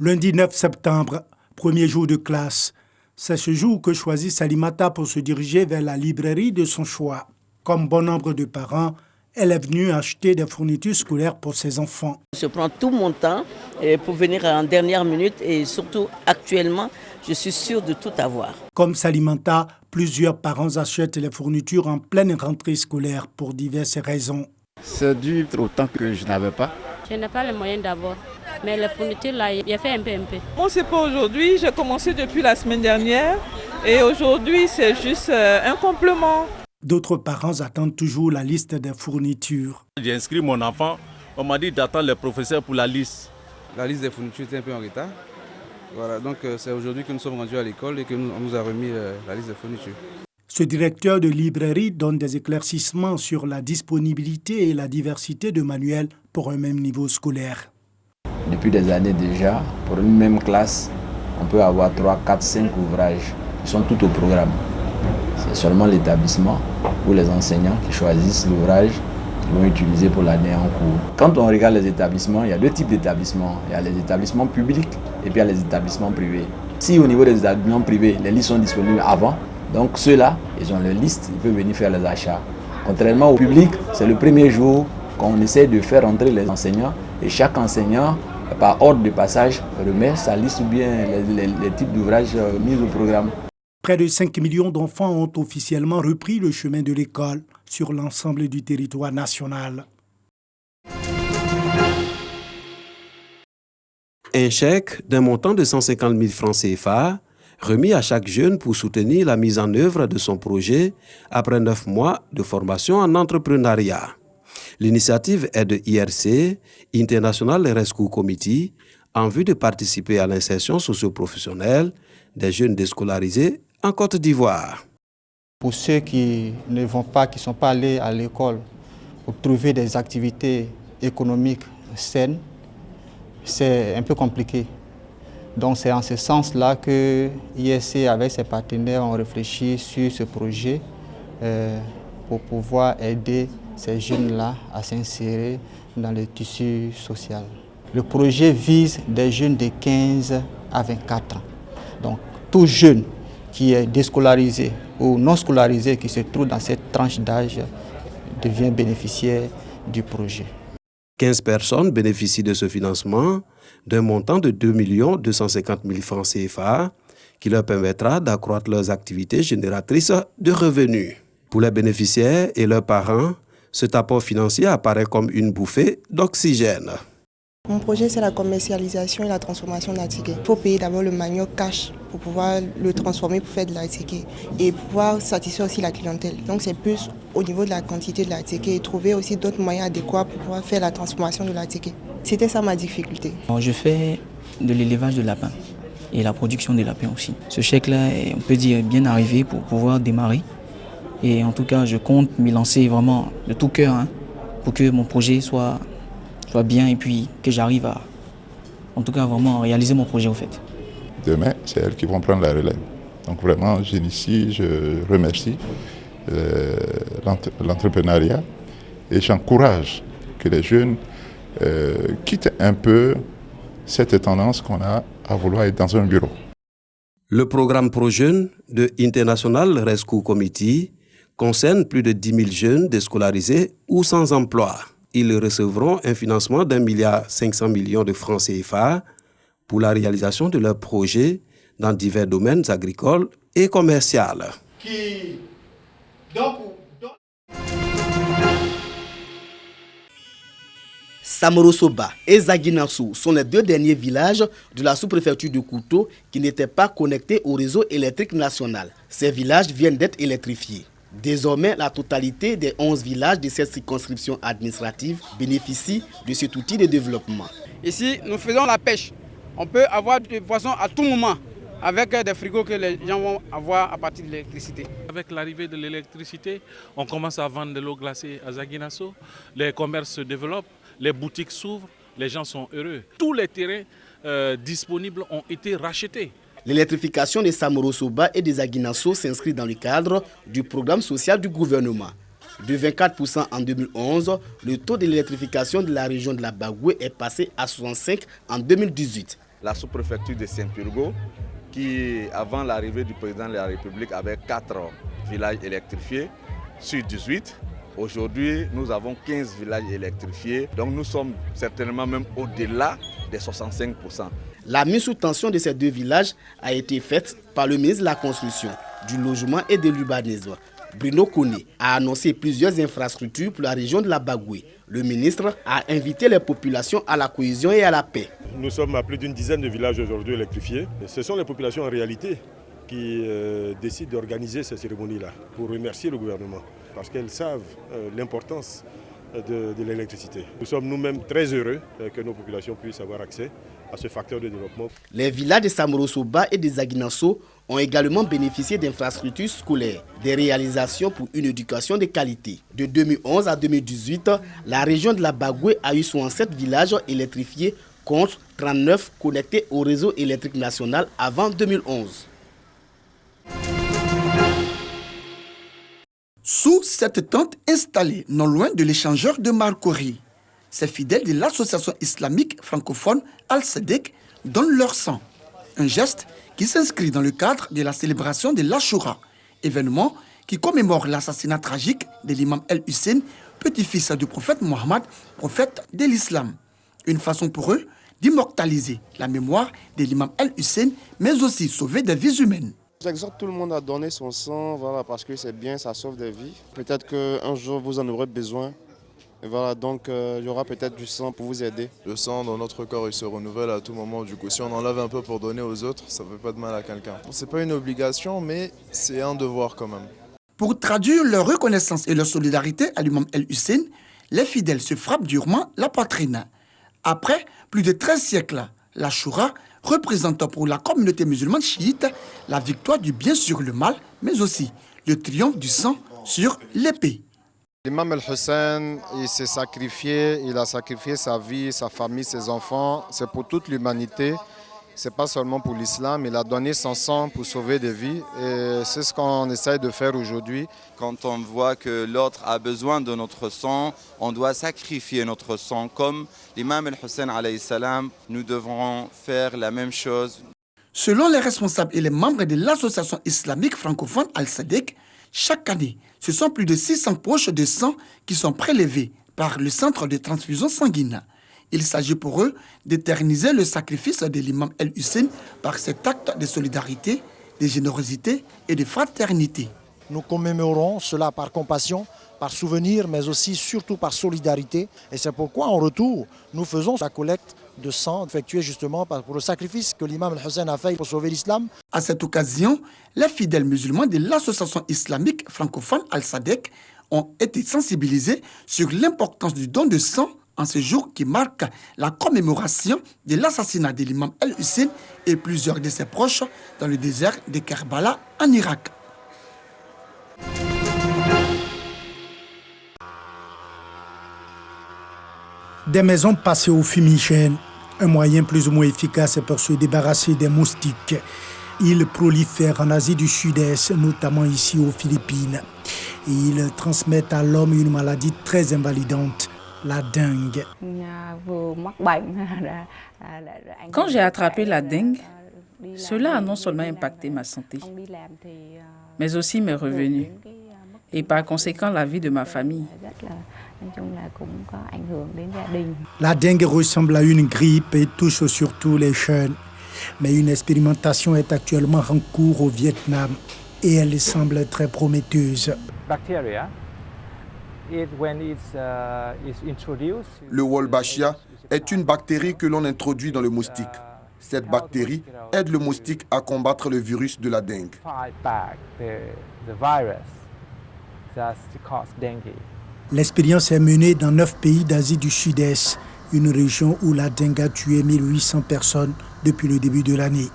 Lundi 9 septembre, premier jour de classe. C'est ce jour que choisit Salimata pour se diriger vers la librairie de son choix. Comme bon nombre de parents, elle est venue acheter des fournitures scolaires pour ses enfants. Je prends tout mon temps pour venir en dernière minute et surtout actuellement, je suis sûre de tout avoir. Comme Salimata, plusieurs parents achètent les fournitures en pleine rentrée scolaire pour diverses raisons. C'est dû au temps que je n'avais pas. Je n'ai pas les moyens d'abord, mais les fournitures là, il y a fait un peu. Bon, c'est pas aujourd'hui, j'ai commencé depuis la semaine dernière et aujourd'hui c'est juste un complément. D'autres parents attendent toujours la liste des fournitures. J'ai inscrit mon enfant, on m'a dit d'attendre les professeurs pour la liste. La liste des fournitures était un peu en retard. Voilà, donc c'est aujourd'hui que nous sommes rendus à l'école et qu'on nous a remis la liste des fournitures. Ce directeur de librairie donne des éclaircissements sur la disponibilité et la diversité de manuels pour un même niveau scolaire. Depuis des années déjà, pour une même classe, on peut avoir 3, 4, 5 ouvrages qui sont tout au programme. C'est seulement l'établissement ou les enseignants qui choisissent l'ouvrage qu'ils vont utiliser pour l'année en cours. Quand on regarde les établissements, il y a deux types d'établissements. Il y a les établissements publics et puis il y a les établissements privés. Si au niveau des établissements privés, les listes sont disponibles avant, donc ceux-là, ils ont leur liste, ils peuvent venir faire les achats. Contrairement au public, c'est le premier jour qu'on essaie de faire entrer les enseignants et chaque enseignant, par ordre de passage, remet sa liste ou bien les types d'ouvrages mis au programme. Près de 5 millions d'enfants ont officiellement repris le chemin de l'école sur l'ensemble du territoire national. Un chèque d'un montant de 150 000 francs CFA remis à chaque jeune pour soutenir la mise en œuvre de son projet après 9 mois de formation en entrepreneuriat. L'initiative est de IRC, International Rescue Committee, en vue de participer à l'insertion socio-professionnelle des jeunes déscolarisés en Côte d'Ivoire. Pour ceux qui ne vont pas, qui ne sont pas allés à l'école, pour trouver des activités économiques saines, c'est un peu compliqué. Donc c'est en ce sens-là que ISC avec ses partenaires ont réfléchi sur ce projet pour pouvoir aider ces jeunes-là à s'insérer dans le tissu social. Le projet vise des jeunes de 15 à 24 ans. Donc tout jeune qui est déscolarisé ou non scolarisé qui se trouve dans cette tranche d'âge devient bénéficiaire du projet. 15 personnes bénéficient de ce financement d'un montant de 2 250 000 francs CFA qui leur permettra d'accroître leurs activités génératrices de revenus. Pour les bénéficiaires et leurs parents, cet apport financier apparaît comme une bouffée d'oxygène. Mon projet, c'est la commercialisation et la transformation d'un ticket. Il faut payer d'abord le manioc cash pour pouvoir le transformer pour faire de la ticket et pouvoir satisfaire aussi la clientèle. Donc c'est plus au niveau de la quantité de la ticket et trouver aussi d'autres moyens adéquats pour pouvoir faire la transformation de la ticket. C'était ça ma difficulté. Je fais de l'élevage de lapins et la production des lapins aussi. Ce chèque-là est, on peut dire, bien arrivé pour pouvoir démarrer. Et en tout cas, je compte m'y lancer vraiment de tout cœur pour que mon projet soit bien et puis que j'arrive à, en tout cas, vraiment réaliser mon projet au fait. Demain, c'est elles qui vont prendre la relève. Donc vraiment, j'initie, je remercie l'entrepreneuriat et j'encourage que les jeunes quittent un peu cette tendance qu'on a à vouloir être dans un bureau. Le programme ProJeunes de International Rescue Committee concerne plus de 10 000 jeunes déscolarisés ou sans emploi. Ils recevront un financement d'1,5 milliard de francs CFA pour la réalisation de leurs projets dans divers domaines agricoles et commerciaux. Samorosoba et Zaguinassou sont les deux derniers villages de la sous-préfecture de Kouto qui n'étaient pas connectés au réseau électrique national. Ces villages viennent d'être électrifiés. Désormais, la totalité des 11 villages de cette circonscription administrative bénéficient de cet outil de développement. Ici, nous faisons la pêche. On peut avoir des poissons à tout moment avec des frigos que les gens vont avoir à partir de l'électricité. Avec l'arrivée de l'électricité, on commence à vendre de l'eau glacée à Zaguinasso. Les commerces se développent, les boutiques s'ouvrent, les gens sont heureux. Tous les terrains disponibles ont été rachetés. L'électrification de Samorosoba et de Zaguinasso s'inscrit dans le cadre du programme social du gouvernement. De 24% en 2011, le taux de l'électrification de la région de la Bagoué est passé à 65% en 2018. la sous-préfecture de Saint-Purgo, qui, avant l'arrivée du président de la République, avait 4 villages électrifiés sur 18. Aujourd'hui, nous avons 15 villages électrifiés, donc nous sommes certainement même au-delà des 65%. La mise sous tension de ces 2 villages a été faite par le ministre de la Construction, du Logement et de l'Urbanisme. Bruno Koné a annoncé plusieurs infrastructures pour la région de la Bagoué. Le ministre a invité les populations à la cohésion et à la paix. Nous sommes à plus d'une dizaine de villages aujourd'hui électrifiés. Ce sont les populations en réalité qui décident d'organiser ces cérémonies-là pour remercier le gouvernement parce qu'elles savent l'importance de l'électricité. Nous sommes nous-mêmes très heureux que nos populations puissent avoir accès à ce facteur de développement. Les villages de Samorosoba et de Zaginasso ont également bénéficié d'infrastructures scolaires, des réalisations pour une éducation de qualité. De 2011 à 2018, la région de la Bagoué a eu 67 villages électrifiés contre 39 connectés au réseau électrique national avant 2011. Sous cette tente installée non loin de l'échangeur de Marcory, ces fidèles de l'association islamique francophone Al-Sadek donnent leur sang. Un geste qui s'inscrit dans le cadre de la célébration de l'Ashura, événement qui commémore l'assassinat tragique de l'imam El-Hussein, petit-fils du prophète Mohammed, prophète de l'islam. Une façon pour eux d'immortaliser la mémoire de l'imam El-Hussein, mais aussi sauver des vies humaines. J'exhorte tout le monde à donner son sang, voilà, parce que c'est bien, ça sauve des vies. Peut-être qu'un jour vous en aurez besoin. Et voilà, donc il y aura peut-être du sang pour vous aider. Le sang dans notre corps, il se renouvelle à tout moment. Du coup, si on enlève un peu pour donner aux autres, ça ne fait pas de mal à quelqu'un. Ce n'est pas une obligation, mais c'est un devoir quand même. Pour traduire leur reconnaissance et leur solidarité à l'imam El-Hussein, les fidèles se frappent durement la poitrine. Après plus de 13 siècles, l'Ashura représente pour la communauté musulmane chiite la victoire du bien sur le mal, mais aussi le triomphe du sang sur l'épée. L'imam El-Hussein, il s'est sacrifié, il a sacrifié sa vie, sa famille, ses enfants. C'est pour toute l'humanité. Ce n'est pas seulement pour l'islam. Il a donné son sang pour sauver des vies. Et c'est ce qu'on essaye de faire aujourd'hui. Quand on voit que l'autre a besoin de notre sang, on doit sacrifier notre sang. Comme l'imam El-Hussein alayhi salam, nous devrons faire la même chose. Selon les responsables et les membres de l'association islamique francophone Al-Sadek, chaque année, ce sont plus de 600 poches de sang qui sont prélevées par le centre de transfusion sanguine. Il s'agit pour eux d'éterniser le sacrifice de l'imam El-Hussein par cet acte de solidarité, de générosité et de fraternité. Nous commémorons cela par compassion, par souvenir, mais aussi surtout par solidarité. Et c'est pourquoi, en retour, nous faisons la collecte de sang effectuée justement pour le sacrifice que l'imam El-Hussein a fait pour sauver l'islam. À cette occasion, les fidèles musulmans de l'association islamique francophone Al-Sadek ont été sensibilisés sur l'importance du don de sang en ce jour qui marque la commémoration de l'assassinat de l'imam El-Hussein et plusieurs de ses proches dans le désert de Kerbala en Irak. Des maisons passées au fumigène, un moyen plus ou moins efficace pour se débarrasser des moustiques. Ils prolifèrent en Asie du Sud-Est, notamment ici aux Philippines. Et ils transmettent à l'homme une maladie très invalidante, la dengue. Quand j'ai attrapé la dengue, cela a non seulement impacté ma santé, mais aussi mes revenus et par conséquent la vie de ma famille. La dengue ressemble à une grippe et touche surtout les jeunes. Mais une expérimentation est actuellement en cours au Vietnam et elle semble très prometteuse. Le Wolbachia est une bactérie que l'on introduit dans le moustique. Cette bactérie aide le moustique à combattre le virus de la dengue. L'expérience est menée dans 9 pays d'Asie du Sud-Est, une région où la dengue a tué 1800 personnes depuis le début de l'année.